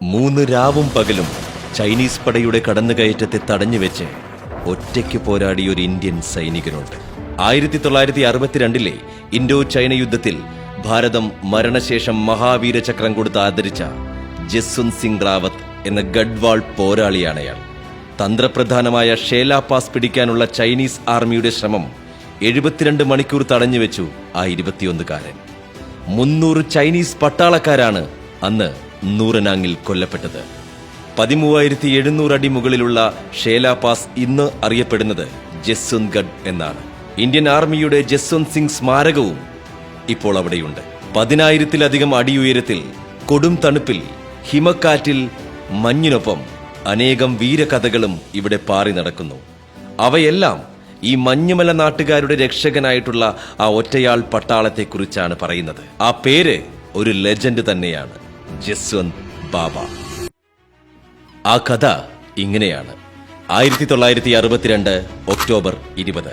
3 രാവും പകലും ചൈനീസ് പടയുടെ കടന്നുകയറ്റത്തെ തടഞ്ഞുവെച്ച് ഒറ്റയ്ക്ക് പോരാടിയ ഒരു ഇന്ത്യൻ സൈനികനുണ്ട്. 1962 ഇൻഡോ ചൈന യുദ്ധത്തിൽ ഭാരതം മരണശേഷം മഹാവീര ചക്രം കൊടുത്ത് ആദരിച്ച ജസ്വന്ത് സിംഗ് റാവത്ത് എന്ന ഗഡ്വാൾ പോരാളിയാണയാൾ. തന്ത്രപ്രധാനമായ ഷേല പാസ് പിടിക്കാനുള്ള ചൈനീസ് ആർമിയുടെ ശ്രമം 72 മണിക്കൂർ തടഞ്ഞുവെച്ചു ആ 21-കാരൻ. 300 ചൈനീസ് പട്ടാളക്കാരാണ് അന്ന് നൂറനാങ്ങിൽ കൊല്ലപ്പെട്ടത്. 13,700 അടി മുകളിലുള്ള ഷേല പാസ് ഇന്ന് അറിയപ്പെടുന്നത് ജസ്വന്ത് ഗഡ് എന്നാണ്. ഇന്ത്യൻ ആർമിയുടെ ജസ്വന്ത് സിംഗ് സ്മാരകവും ഇപ്പോൾ അവിടെയുണ്ട്. 10,000-ലധികം അടി ഉയരത്തിൽ, കൊടും തണുപ്പിൽ, ഹിമക്കാറ്റിൽ, മഞ്ഞിനൊപ്പം അനേകം വീരകഥകളും ഇവിടെ പാറി നടക്കുന്നു. അവയെല്ലാം ഈ മഞ്ഞുമല നാട്ടുകാരുടെ രക്ഷകനായിട്ടുള്ള ആ ഒറ്റയാൾ പട്ടാളത്തെക്കുറിച്ചാണ് പറയുന്നത്. ആ പേര് ഒരു ലെജൻഡ് തന്നെയാണ്, ജസ്വന്ത് ബാബ. ആ കഥ ഇങ്ങനെയാണ്. 1962 ഒക്ടോബർ 20.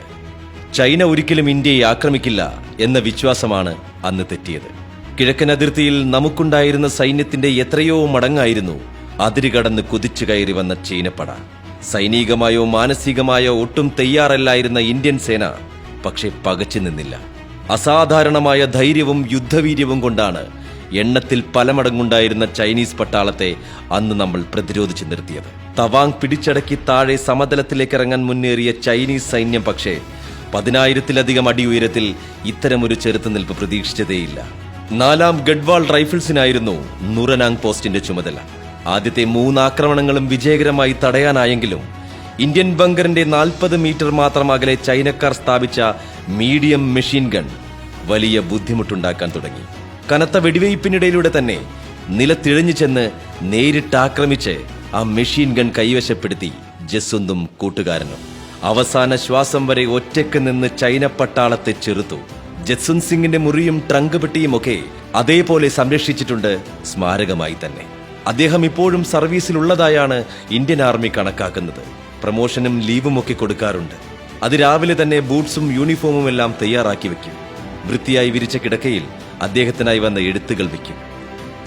ചൈന ഒരിക്കലും ഇന്ത്യയെ ആക്രമിക്കില്ല എന്ന വിശ്വാസമാണ് അന്ന് തെറ്റിയത്. കിഴക്കൻ അതിർത്തിയിൽ നമുക്കുണ്ടായിരുന്ന സൈന്യത്തിന്റെ എത്രയോ മടങ്ങായിരുന്നു അതിരുകടന്ന് കുതിച്ചു കയറി വന്ന ചീനപ്പട. സൈനികമായോ മാനസികമായോ ഒട്ടും തയ്യാറല്ലായിരുന്ന ഇന്ത്യൻ സേന പക്ഷെ പകച്ചു നിന്നില്ല. അസാധാരണമായ ധൈര്യവും യുദ്ധവീര്യവും കൊണ്ടാണ് എണ്ണത്തിൽ പല മടങ്ങുണ്ടായിരുന്ന ചൈനീസ് പട്ടാളത്തെ അന്ന് നമ്മൾ പ്രതിരോധിച്ചു നിർത്തിയത്. തവാങ് പിടിച്ചടക്കി താഴെ സമതലത്തിലേക്കിറങ്ങാൻ മുന്നേറിയ ചൈനീസ് സൈന്യം പക്ഷേ 10,000-ലധികം അടി ഉയരത്തിൽ ഇത്തരമൊരു ചെറുത്തുനിൽപ്പ് പ്രതീക്ഷിച്ചതേയില്ല. 4ാം ഗഡ്വാൾ റൈഫിൾസിനായിരുന്നു നൂറനാങ് പോസ്റ്റിന്റെ ചുമതല. ആദ്യത്തെ 3 ആക്രമണങ്ങളും വിജയകരമായി തടയാനായെങ്കിലും ഇന്ത്യൻ ബങ്കറിന്റെ 40 മീറ്റർ മാത്രം അകലെ ചൈനക്കാർ സ്ഥാപിച്ച മീഡിയം മെഷീൻ ഗൺ വലിയ ബുദ്ധിമുട്ടുണ്ടാക്കാൻ തുടങ്ങി. കനത്ത വെടിവയ്പ്പിനിടയിലൂടെ തന്നെ നിലത്തിഴഞ്ഞു ചെന്ന് നേരിട്ടാക്രമിച്ച് ആ മെഷീൻ ഗൺ കൈവശപ്പെടുത്തി ജസ്വന്തും കൂട്ടുകാരനും. അവസാന ശ്വാസം വരെ ഒറ്റയ്ക്ക് നിന്ന് ചൈന പട്ടാളത്തെ ചെറുത്തു. ജസ്വന്ത് സിംഗിന്റെ മുറിയും ട്രങ്ക് പെട്ടിയുമൊക്കെ അതേപോലെ സംരക്ഷിച്ചിട്ടുണ്ട്, സ്മാരകമായി തന്നെ. അദ്ദേഹം ഇപ്പോഴും സർവീസിലുള്ളതായാണ് ഇന്ത്യൻ ആർമി കണക്കാക്കുന്നത്. പ്രമോഷനും ലീവും ഒക്കെ കൊടുക്കാറുണ്ട്. അതിരാവിലെ തന്നെ ബൂട്ട്സും യൂണിഫോമും എല്ലാം തയ്യാറാക്കി വെക്കും. വൃത്തിയായി വിരിച്ച കിടക്കയിൽ അദ്ദേഹത്തിനായി വന്ന എഴുത്തുകൾ വെക്കും.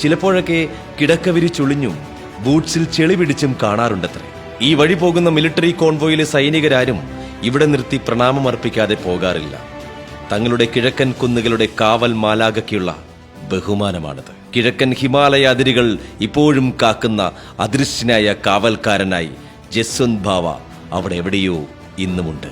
ചിലപ്പോഴൊക്കെ കിടക്ക വിരിച്ചൊളിഞ്ഞും ബൂട്ട്സിൽ ചെളി പിടിച്ചും കാണാറുണ്ടത്രേ. ഈ വഴി പോകുന്ന മിലിറ്ററി കോൺവോയിലെ സൈനികരാരും ഇവിടെ നിർത്തി പ്രണാമമർപ്പിക്കാതെ പോകാറില്ല. തങ്ങളുടെ കിഴക്കൻ കുന്നുകളുടെ കാവൽ മാലാഖയ്ക്കുള്ള ബഹുമാനമാണത്. കിഴക്കൻ ഹിമാലയ അതിരുകൾ ഇപ്പോഴും കാക്കുന്ന അദൃശ്യനായ കാവൽക്കാരനായി ജസ്വന്ത് ബാവ അവിടെ എവിടെയോ ഇന്നുമുണ്ട്.